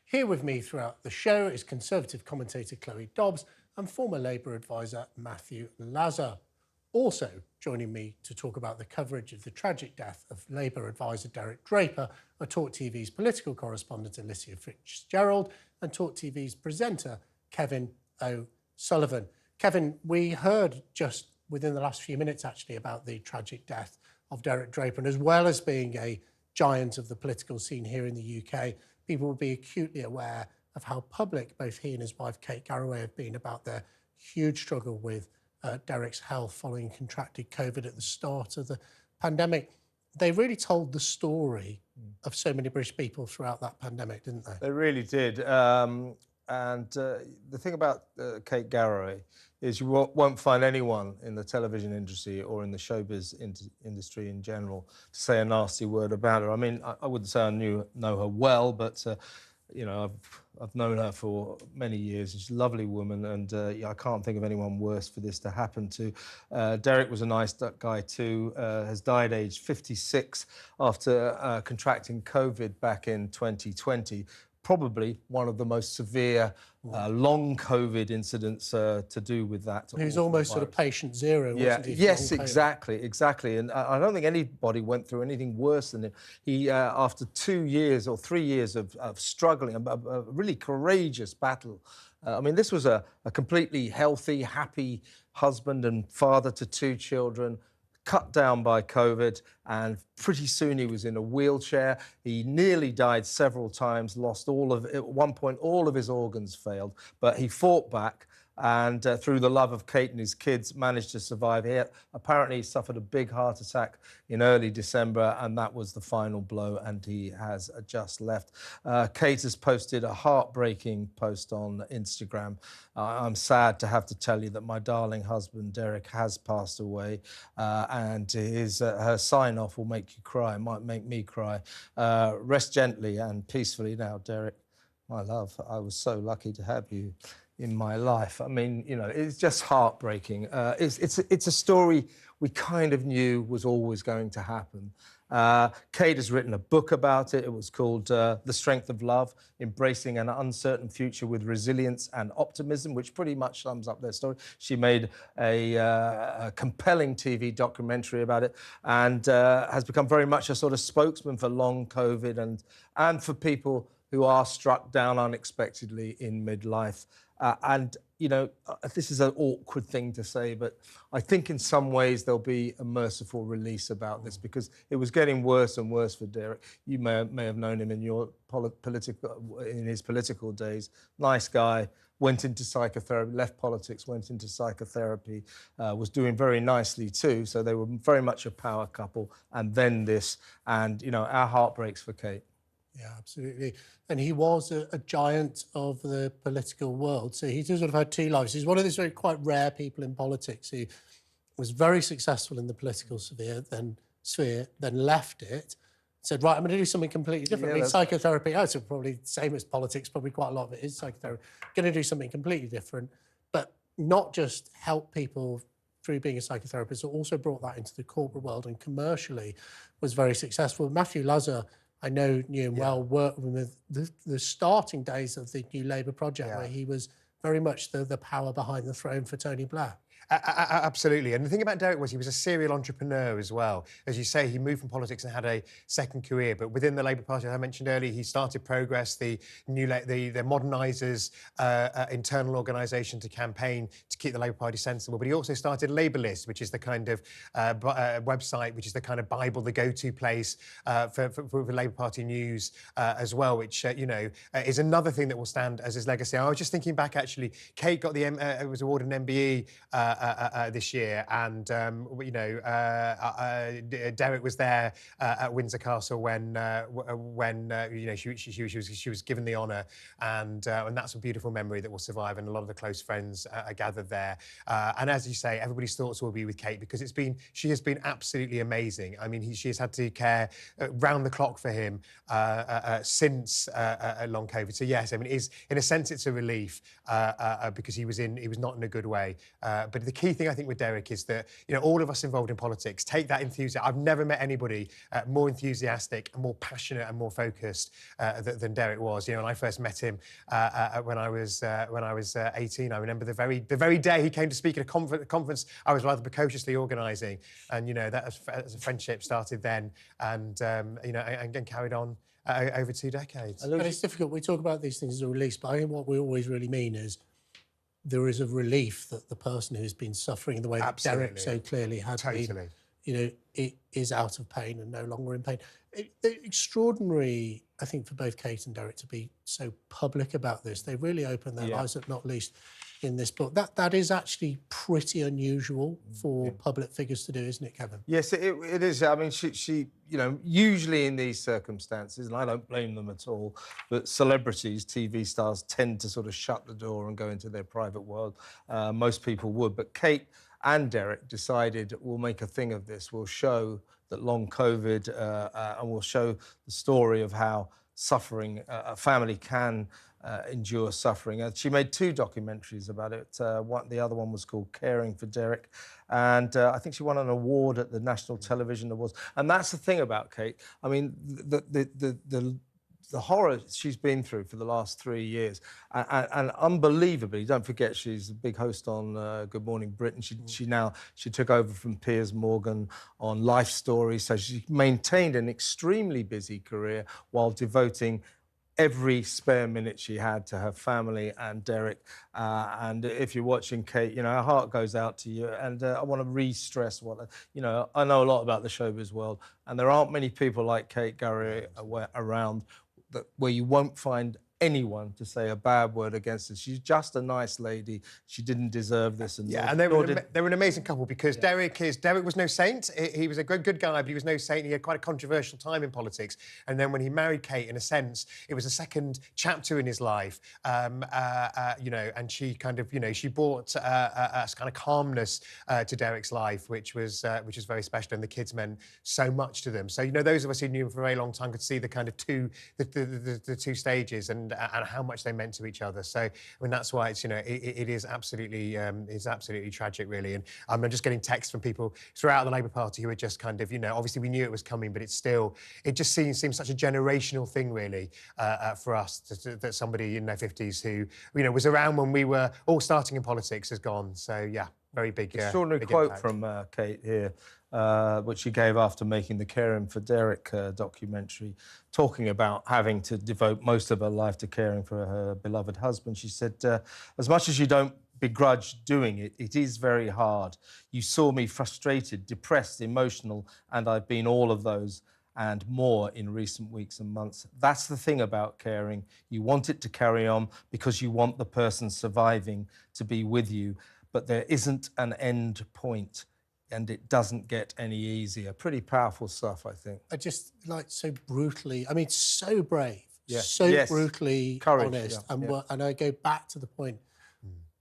Here with me throughout the show is Conservative commentator Chloe Dobbs and former Labour advisor Matthew Laza. Also joining me to talk about the coverage of the tragic death of Labour advisor Derek Draper are TalkTV's political correspondent Alicia Fitzgerald and TalkTV's presenter Kevin O'Sullivan. Kevin, we heard just within the last few minutes actually about the tragic death of Derek Draper, and as well as being a giant of the political scene here in the UK, people will be acutely aware of how public both he and his wife Kate Garraway have been about their huge struggle with Derek's health following contracted COVID at the start of the pandemic. They really told the story of so many British people throughout that pandemic, didn't they? They really did. The thing about Kate Garraway is you won't find anyone in the television industry or in the showbiz industry in general to say a nasty word about her. I mean, I wouldn't say I know her well, but you know, I've known her for many years. She's a lovely woman, and I can't think of anyone worse for this to happen to. Derek was a nice guy too. Has died aged 56 after contracting COVID back in 2020. Probably one of the most severe long COVID incidents to do with that. He was almost sort of patient zero, wasn't he? Yes, exactly. And I don't think anybody went through anything worse than him. He, after 2 years or 3 years of struggling, a really courageous battle. I mean, this was a completely healthy, happy husband and father to 2 children, cut down by COVID, and pretty soon he was in a wheelchair. He nearly died several times, at one point all of his organs failed, but he fought back and through the love of Kate and his kids managed to survive. Apparently suffered a big heart attack in early December, and that was the final blow, and he has just left. Kate has posted a heartbreaking post on Instagram. I'm sad to have to tell you that my darling husband Derek has passed away, and her sign-off will make you cry, might make me cry. Rest gently and peacefully now, Derek. My love, I was so lucky to have you in my life. I mean, you know, it's just heartbreaking. It's a story we kind of knew was always going to happen. Kate has written a book about it. It was called The Strength of Love, Embracing an Uncertain Future with Resilience and Optimism, which pretty much sums up their story. She made a compelling TV documentary about it, and has become very much a sort of spokesman for long COVID and for people who are struck down unexpectedly in midlife. And, you know, this is an awkward thing to say, but I think in some ways there'll be a merciful release about this, because it was getting worse and worse for Derek. You may have known him in your his political days. Nice guy, went into psychotherapy, left politics, went into psychotherapy, was doing very nicely too. So they were very much a power couple. And then this, and, you know, our heart breaks for Kate. Yeah, absolutely. And he was a giant of the political world. So he sort of had 2 lives. He's one of these very quite rare people in politics who was very successful in the political sphere, then left it, said, right, I'm going to do something completely different. I mean, psychotherapy, it's probably the same as politics, probably quite a lot of it is psychotherapy. Going to do something completely different, but not just help people through being a psychotherapist, but also brought that into the corporate world, and commercially was very successful. Matthew Laza, I knew him well, worked with the starting days of the New Labour project, where he was very much the power behind the throne for Tony Blair. Absolutely. And the thing about Derek was he was a serial entrepreneur as well. As you say, he moved from politics and had a second career. But within the Labour Party, as I mentioned earlier, he started Progress, the modernisers' internal organisation to campaign to keep the Labour Party sensible. But he also started Labour List, which is the kind of website, which is the kind of Bible, the go-to place for Labour Party news as well, which, you know, is another thing that will stand as his legacy. I was just thinking back, actually, Kate got was awarded an MBE this year, and you know, Derek was there at Windsor Castle when you know she was given the honour, and that's a beautiful memory that will survive, and a lot of the close friends are gathered there. And as you say, everybody's thoughts will be with Kate, because she has been absolutely amazing. I mean, she has had to care round the clock for him since long COVID. So yes, I mean, in a sense, it's a relief because he was not in a good way. But the key thing I think with Derek is that, you know, all of us involved in politics take that enthusiasm. I've never met anybody more enthusiastic and more passionate and more focused than Derek was. You know, when I first met him when I was 18, I remember the very day he came to speak at a conference I was rather precociously organising, and you know, that as a friendship started then, and you know, and carried on over 2 decades. But it's difficult. We talk about these things as a release, but I think what we always really mean is there is a relief that the person who's been suffering in the way that Derek so clearly had been, you know, it is out of pain and no longer in pain. Extraordinary, I think, for both Kate and Derek to be so public about this. They really opened their lives up, not least in this book. That is actually pretty unusual for public figures to do, isn't it, Kevin? Yes, it is. I mean, she, you know, usually in these circumstances, and I don't blame them at all, but celebrities, TV stars, tend to sort of shut the door and go into their private world. Most people would, but Kate and Derek decided we'll make a thing of this. We'll show that long COVID, and we'll show the story of how suffering, a family can endure suffering. She made 2 documentaries about it. The other one was called Caring for Derek, and I think she won an award at the National Television Awards. And that's the thing about Kate. I mean, the horror she's been through for the last 3 years, and unbelievably, don't forget she's a big host on Good Morning Britain. She took over from Piers Morgan on Life Story, so she maintained an extremely busy career while devoting every spare minute she had to her family and Derek. And if you're watching Kate, you know, our heart goes out to you. And I want to re-stress what, you know, I know a lot about the showbiz world, and there aren't many people like Kate Garraway around where you won't find anyone to say a bad word against her. She's just a nice lady. She didn't deserve this. And yeah, and they were an amazing couple, because Derek was no saint. He was a good guy, but he was no saint. He had quite a controversial time in politics. And then when he married Kate, in a sense, it was a second chapter in his life. You know, and she kind of, you know, she brought a kind of calmness to Derek's life, which was very special, and the kids meant so much to them. So, you know, those of us who knew him for a very long time could see the kind of the 2 stages and how much they meant to each other. So, I mean, that's why it's, you know, it is absolutely tragic, really. And I'm just getting texts from people throughout the Labour Party who are just kind of, you know, obviously we knew it was coming, but it just seems such a generational thing, really, for us that somebody in their 50s who, you know, was around when we were all starting in politics has gone. So, yeah, very big. Extraordinary big quote impact from Kate here, which she gave after making the Caring for Derek documentary, talking about having to devote most of her life to caring for her beloved husband. She said, as much as you don't begrudge doing it, it is very hard. You saw me frustrated, depressed, emotional, and I've been all of those and more in recent weeks and months. That's the thing about caring. You want it to carry on because you want the person surviving to be with you, but there isn't an end point, and it doesn't get any easier. Pretty powerful stuff, I think. I just like so brutally, I mean, so brave, brutally honest. And I go back to the point,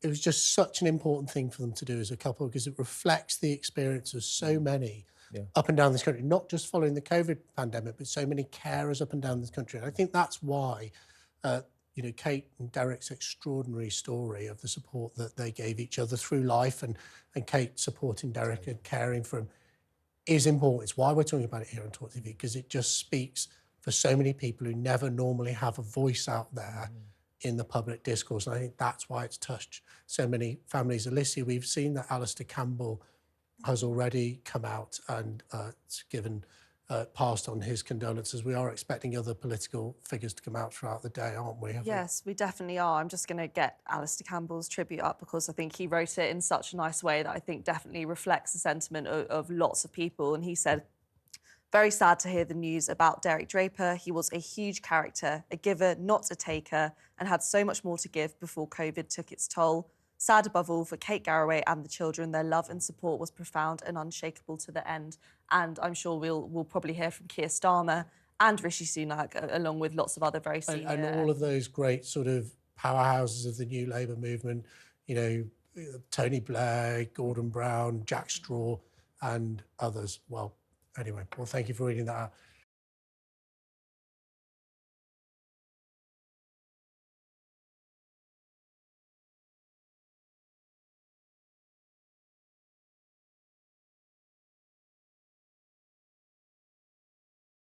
it was just such an important thing for them to do as a couple, because it reflects the experience of so many up and down this country, not just following the COVID pandemic, but so many carers up and down this country. And I think that's why, you know, Kate and Derek's extraordinary story of the support that they gave each other through life, and Kate supporting Derek and caring for him, is important. It's why we're talking about it here on TalkTV, because it just speaks for so many people who never normally have a voice out there in the public discourse. And I think that's why it's touched so many families. Alicia, we've seen that Alistair Campbell has already come out and passed on his condolences. We are expecting other political figures to come out throughout the day, aren't we? Yes, we definitely are. I'm just going to get Alistair Campbell's tribute up, because I think he wrote it in such a nice way that I think definitely reflects the sentiment of lots of people. And he said, "Very sad to hear the news about Derek Draper. He was a huge character, a giver, not a taker, and had so much more to give before COVID took its toll. Sad above all for Kate Garraway and the children. Their love and support was profound and unshakable to the end." And I'm sure we'll probably hear from Keir Starmer and Rishi Sunak, along with lots of other very senior... And all of those great sort of powerhouses of the new Labour movement, you know, Tony Blair, Gordon Brown, Jack Straw, and others. Well, anyway, well, thank you for reading that out.